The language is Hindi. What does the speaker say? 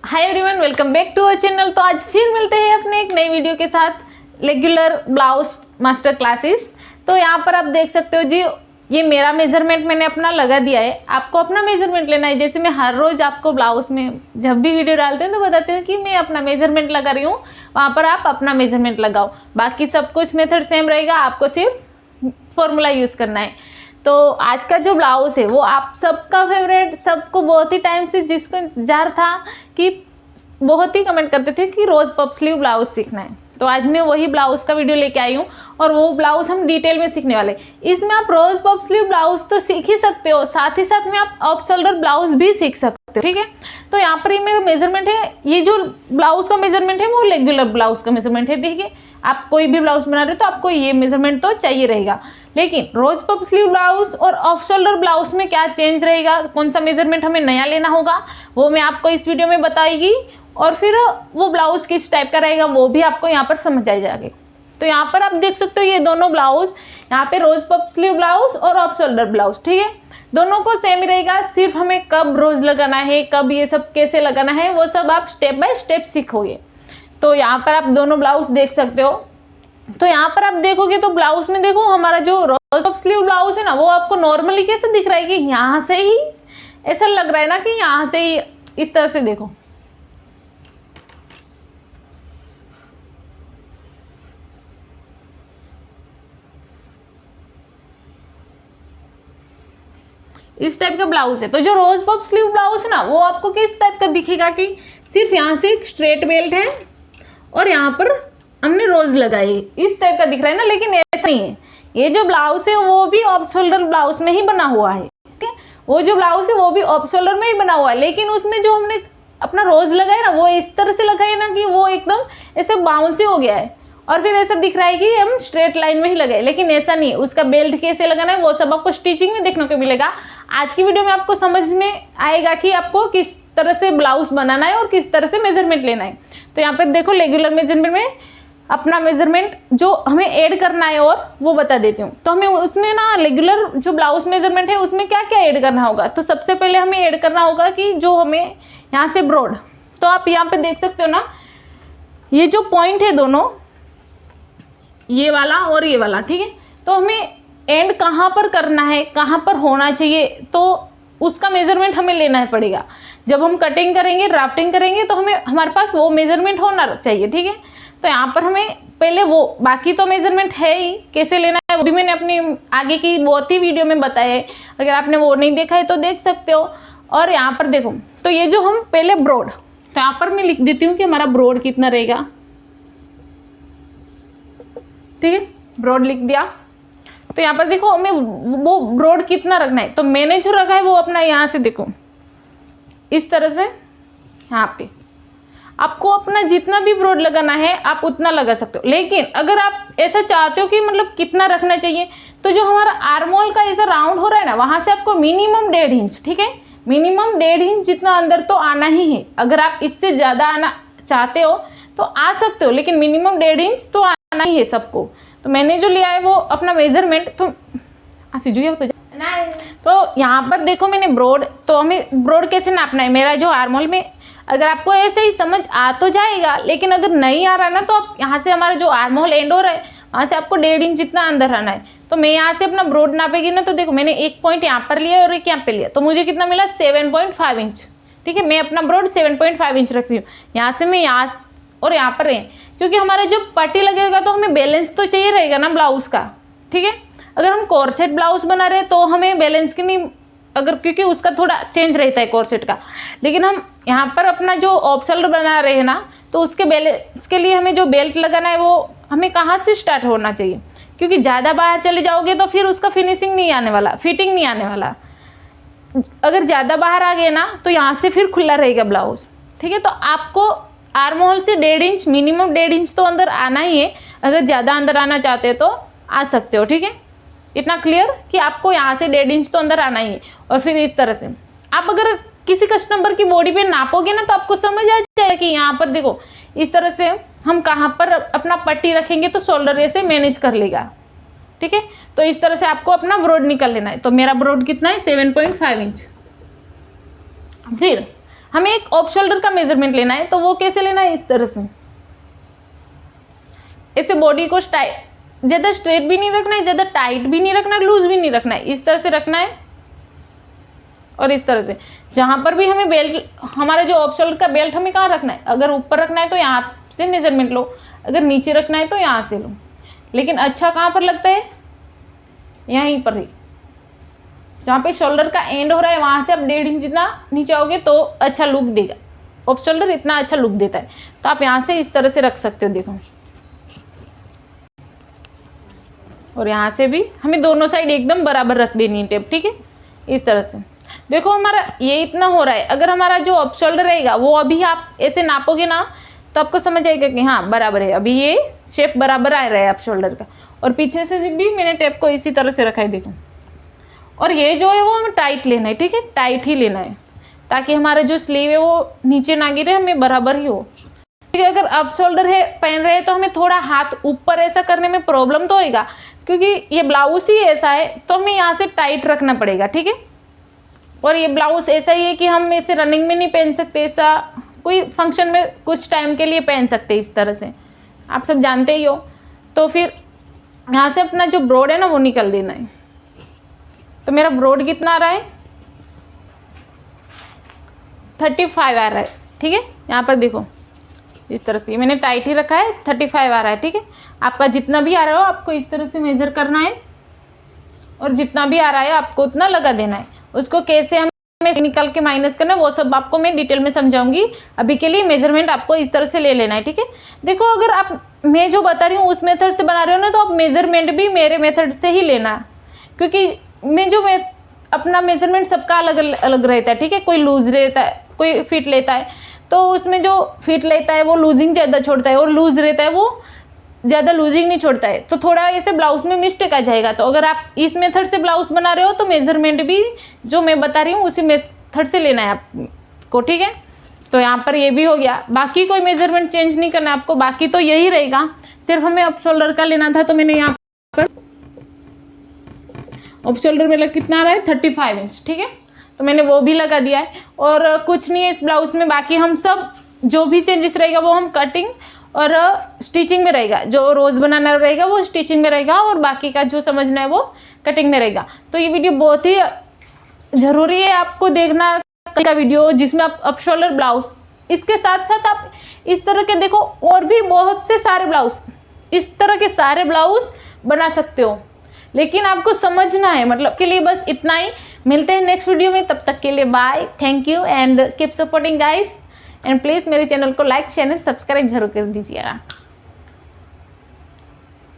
Hi everyone, welcome back to our channel. तो आज फिर मिलते हैं अपने एक नई वीडियो के साथ रेगुलर ब्लाउज मास्टर क्लासेस। तो यहाँ पर आप देख सकते हो जी, ये मेरा मेजरमेंट मैंने अपना लगा दिया है। आपको अपना मेजरमेंट लेना है। जैसे मैं हर रोज़ आपको ब्लाउज में जब भी वीडियो डालते हैं तो बताती हूँ कि मैं अपना मेजरमेंट लगा रही हूँ, वहाँ पर आप अपना मेजरमेंट लगाओ। बाकी सब कुछ मेथड सेम रहेगा, आपको सिर्फ फॉर्मूला यूज़ करना है। तो आज का जो ब्लाउज है वो आप सबका फेवरेट, सबको बहुत ही टाइम से जिसको इंतजार था कि बहुत ही कमेंट करते थे कि रोज़ पफ स्लीव ब्लाउज सीखना है। तो आज मैं वही ब्लाउज का वीडियो लेके आई हूँ और वो ब्लाउज हम डिटेल में सीखने वाले। इसमें आप रोज़ पफ स्लीव ब्लाउज तो सीख ही सकते हो, साथ ही साथ में आप ऑफ शोल्डर ब्लाउज भी सीख सकते हो। ठीक है, तो यहाँ पर ये मेरा मेजरमेंट है। ये जो ब्लाउज का मेजरमेंट है वो रेगुलर ब्लाउज का मेजरमेंट है। ठीक है, आप कोई भी ब्लाउज बना रहे हो तो आपको ये मेजरमेंट तो चाहिए रहेगा। लेकिन रोज पफ स्लीव ब्लाउज और ऑफ शोल्डर ब्लाउज में क्या चेंज रहेगा, कौन सा मेजरमेंट हमें नया लेना होगा, वो मैं आपको इस वीडियो में बताएगी। और फिर वो ब्लाउज किस टाइप का रहेगा वो भी आपको यहाँ पर समझ आ जाएगा। तो यहाँ पर आप देख सकते हो ये दोनों ब्लाउज, यहाँ पे रोज पफ स्लीव ब्लाउज और ऑफ शोल्डर ब्लाउज। ठीक है, दोनों को सेम ही रहेगा। सिर्फ हमें कब रोज लगाना है, कब ये सब कैसे लगाना है, वो सब आप स्टेप बाय स्टेप सीखोगे। तो यहाँ पर आप दोनों ब्लाउज देख सकते हो। तो यहाँ पर आप देखोगे तो ब्लाउज में देखो, हमारा जो रोज पफ स्लीव ब्लाउज है ना, वो आपको नॉर्मली कैसे दिख रहा है कि यहाँ से ही ऐसा लग रहा है ना कि यहाँ से ही इस तरह से देखो। इस टाइप का ब्लाउज है। तो जो रोज पफ स्लीव ब्लाउज है ना, वो आपको किस टाइप का दिखेगा कि सिर्फ यहाँ से एक स्ट्रेट बेल्ट है और यहाँ पर हमने रोज लगाई, इस टाइप का दिख रहा है ना। लेकिन ऐसा नहीं है, ये जो ब्लाउज है वो भी ऑफ शोल्डर ब्लाउज में ही बना हुआ है। ठीक है, वो जो ब्लाउज है वो भी ऑफ शोल्डर में ही बना हुआ है, लेकिन उसमें जो हमने अपना रोज लगाया ना, वो इस तरह से लगाया ना कि वो एकदम ऐसे बाउंसी हो गया है और फिर ऐसा दिख रहा है कि हम स्ट्रेट लाइन में ही लगाए। लेकिन ऐसा नहीं है, उसका बेल्ट कैसे लगाना है वो सब आपको स्टिचिंग में देखने को मिलेगा। आज की वीडियो में आपको समझ में आएगा कि आपको किस तरह से ब्लाउज बनाना है और किस तरह से मेजरमेंट लेना है। तो यहाँ पर देखो, रेगुलर मेजरमेंट में अपना मेजरमेंट जो हमें ऐड करना है और वो बता देती हूँ। तो हमें उसमें ना रेगुलर जो ब्लाउज मेजरमेंट है उसमें क्या क्या ऐड करना होगा। तो सबसे पहले हमें ऐड करना होगा कि जो हमें यहाँ से ब्रॉड, तो आप यहाँ पे देख सकते हो ना, ये जो पॉइंट है दोनों, ये वाला और ये वाला। ठीक है, तो हमें एंड कहाँ पर करना है, कहाँ पर होना चाहिए, तो उसका मेजरमेंट हमें लेना पड़ेगा। जब हम कटिंग करेंगे, ड्राफ्टिंग करेंगे, तो हमें हमारे पास वो मेजरमेंट होना चाहिए। ठीक है, तो यहाँ पर हमें पहले वो, बाकी तो मेजरमेंट है ही, कैसे लेना है वो भी मैंने अपनी आगे की बहुत ही वीडियो में बताया है। अगर आपने वो नहीं देखा है तो देख सकते हो। और यहाँ पर देखो, तो ये जो हम पहले ब्रॉड, तो यहाँ पर मैं लिख देती हूँ कि हमारा ब्रॉड कितना रहेगा। ठीक है, ब्रॉड लिख दिया। तो यहाँ पर देखो हमें वो ब्रॉड कितना रखना है। तो मैंने जो रखा है वो अपना यहाँ से देखो इस तरह से, यहाँ पे आपको अपना जितना भी ब्रॉड लगाना है आप उतना लगा सकते हो। लेकिन अगर आप ऐसा चाहते हो कि मतलब कितना रखना चाहिए, तो जो हमारा आर्मोल का ऐसा राउंड हो रहा है ना, वहां से आपको मिनिमम 1.5 इंच, ठीक है, मिनिमम 1.5 इंच जितना अंदर तो आना ही है। अगर आप इससे ज़्यादा आना चाहते हो तो आ सकते हो, लेकिन मिनिमम 1.5 इंच तो आना ही है सबको। तो मैंने जो लिया है वो अपना मेजरमेंट, तो यहाँ पर देखो मैंने ब्रॉड, तो हमें ब्रॉड कैसे नापना है, मेरा जो आर्मोल में, अगर आपको ऐसे ही समझ आ तो जाएगा, लेकिन अगर नहीं आ रहा ना तो आप यहाँ से, हमारा जो आर्मोल एंड हो रहा है वहाँ से आपको 1.5 इंच जितना अंदर आना है। तो मैं यहाँ से अपना ब्रॉड नापेगी ना, तो देखो मैंने एक पॉइंट यहाँ पर लिया और एक यहाँ पे लिया, तो मुझे कितना मिला 7.5 इंच। ठीक है, मैं अपना ब्रॉड 7.5 इंच रख रही हूँ। यहाँ से मैं यहाँ और यहाँ पर है, क्योंकि हमारा जो पट्टी लगेगा तो हमें बैलेंस तो चाहिए रहेगा ना ब्लाउज का। ठीक है, अगर हम कॉर्सेट ब्लाउज बना रहे हैं तो हमें बैलेंस की नहीं, अगर क्योंकि उसका थोड़ा चेंज रहता है कॉर्सेट का। लेकिन हम यहाँ पर अपना जो ऑफ शोल्डर बना रहे हैं ना, तो उसके बैलेंस के लिए हमें जो बेल्ट लगाना है वो हमें कहाँ से स्टार्ट होना चाहिए, क्योंकि ज़्यादा बाहर चले जाओगे तो फिर उसका फिनिशिंग नहीं आने वाला, फिटिंग नहीं आने वाला। अगर ज़्यादा बाहर आ गए ना तो यहाँ से फिर खुला रहेगा ब्लाउज। ठीक है, तो आपको आर्महोल से 1.5 इंच, मिनिमम 1.5 इंच तो अंदर आना ही है। अगर ज़्यादा अंदर आना चाहते हो तो आ सकते हो। ठीक है, इतना क्लियर कि आपको यहाँ से 1.5 इंच तो अंदर आना ही है। और फिर इस तरह से आप अगर किसी कस्टमर की बॉडी पे नापोगे ना तो आपको समझ आ जाएगा कि यहाँ पर देखो इस तरह से हम कहाँ पर अपना पट्टी रखेंगे तो शोल्डर ऐसे मैनेज कर लेगा। ठीक है, तो इस तरह से आपको अपना ब्रॉड निकाल लेना है। तो मेरा ब्रॉड कितना है 7.5 इंच। फिर हमें एक ऑफ शोल्डर का मेजरमेंट लेना है, तो वो कैसे लेना है, इस तरह से ऐसे बॉडी को ज़्यादा स्ट्रेट भी नहीं रखना है, ज़्यादा टाइट भी नहीं रखना है, लूज भी नहीं रखना है, इस तरह से रखना है। और इस तरह से जहाँ पर भी हमें बेल्ट, हमारा जो ऑफ शोल्डर का बेल्ट हमें कहाँ रखना है, अगर ऊपर रखना है तो यहाँ से मेजरमेंट लो, अगर नीचे रखना है तो यहाँ से लो। लेकिन अच्छा कहाँ पर लगता है, यहीं पर ही, जहाँ पे शोल्डर का एंड हो रहा है वहाँ से आप 1.5 इंच जितना नीचे आओगे तो अच्छा लुक देगा। ऑफ शोल्डर इतना अच्छा लुक देता है, तो आप यहाँ से इस तरह से रख सकते हो, देखो। और यहाँ से भी हमें दोनों साइड एकदम बराबर रख देनी है टेप, ठीक है, इस तरह से। देखो हमारा ये इतना हो रहा है, अगर हमारा जो ऑफ शोल्डर रहेगा वो अभी आप ऐसे नापोगे ना तो आपको समझ आएगा कि हाँ बराबर है, अभी ये शेप बराबर आ रहा है ऑफ शोल्डर का। और पीछे से भी मैंने टेप को इसी तरह से रखा है, देखो। और ये जो है वो हमें टाइट लेना है, ठीक है, टाइट ही लेना है, ताकि हमारा जो स्लीव है वो नीचे ना गिरे, हमें बराबर ही हो। ठीक है, अगर अप शोल्डर है पहन रहे हैं तो हमें थोड़ा हाथ ऊपर ऐसा करने में प्रॉब्लम तो होएगा, क्योंकि ये ब्लाउज ही ऐसा है, तो हमें यहाँ से टाइट रखना पड़ेगा, ठीक है। और ये ब्लाउज ऐसा ही है कि हम इसे रनिंग में नहीं पहन सकते, ऐसा कोई फंक्शन में कुछ टाइम के लिए पहन सकते इस तरह से, आप सब जानते ही हो। तो फिर यहाँ से अपना जो ब्रॉड है ना वो निकल देना है। तो मेरा ब्रॉड कितना आ रहा है, 35 आ रहा है, ठीक है। यहाँ पर देखो इस तरह से, मैंने टाइट ही रखा है, 35 आ रहा है, ठीक है। आपका जितना भी आ रहा हो आपको इस तरह से मेजर करना है, और जितना भी आ रहा है आपको उतना लगा देना है। उसको कैसे हमें निकाल के माइनस करना है वो सब आपको मैं डिटेल में समझाऊंगी। अभी के लिए मेजरमेंट आपको इस तरह से ले लेना है, ठीक है। देखो अगर आप मैं जो बता रही हूँ उस मेथड से बना रहे हो ना, तो आप मेजरमेंट भी मेरे मेथड से ही लेना, क्योंकि मैं अपना मेजरमेंट सबका अलग अलग रहता है, ठीक है। कोई लूज रहता है, कोई फिट लेता है, तो उसमें जो फिट लेता है वो लूजिंग ज़्यादा छोड़ता है, और लूज रहता है वो ज़्यादा लूजिंग नहीं छोड़ता है, तो थोड़ा ऐसे ब्लाउज में मिस्टेक आ जाएगा। तो अगर आप इस मेथड से ब्लाउज बना रहे हो तो मेजरमेंट भी जो मैं बता रही हूँ उसी मेथड से लेना है आपको, ठीक है। तो यहाँ पर ये भी हो गया, बाकी कोई मेजरमेंट चेंज नहीं करना है आपको, बाकी तो यही रहेगा। सिर्फ हमें अप शोल्डर का लेना था, तो मैंने यहाँ पर अप शोल्डर में कितना आ रहा है, 35 इंच, ठीक है। तो मैंने वो भी लगा दिया है, और कुछ नहीं है इस ब्लाउज में। बाकी हम सब जो भी चेंजेस रहेगा वो हम कटिंग और स्टिचिंग में रहेगा, जो रोज़ बनाना रहेगा वो स्टिचिंग में रहेगा, और बाकी का जो समझना है वो कटिंग में रहेगा। तो ये वीडियो बहुत ही ज़रूरी है आपको देखना का वीडियो, जिसमें आप अप शोल्डर ब्लाउज, इसके साथ साथ आप इस तरह के देखो और भी बहुत से सारे ब्लाउज, इस तरह के सारे ब्लाउज बना सकते हो, लेकिन आपको समझना है। मतलब के लिए बस इतना ही, मिलते हैं नेक्स्ट वीडियो में, तब तक के लिए bye, thank you and keep supporting guys, and please मेरे चैनल को लाइक शेयर एंड सब्सक्राइब जरूर कर दीजिएगा।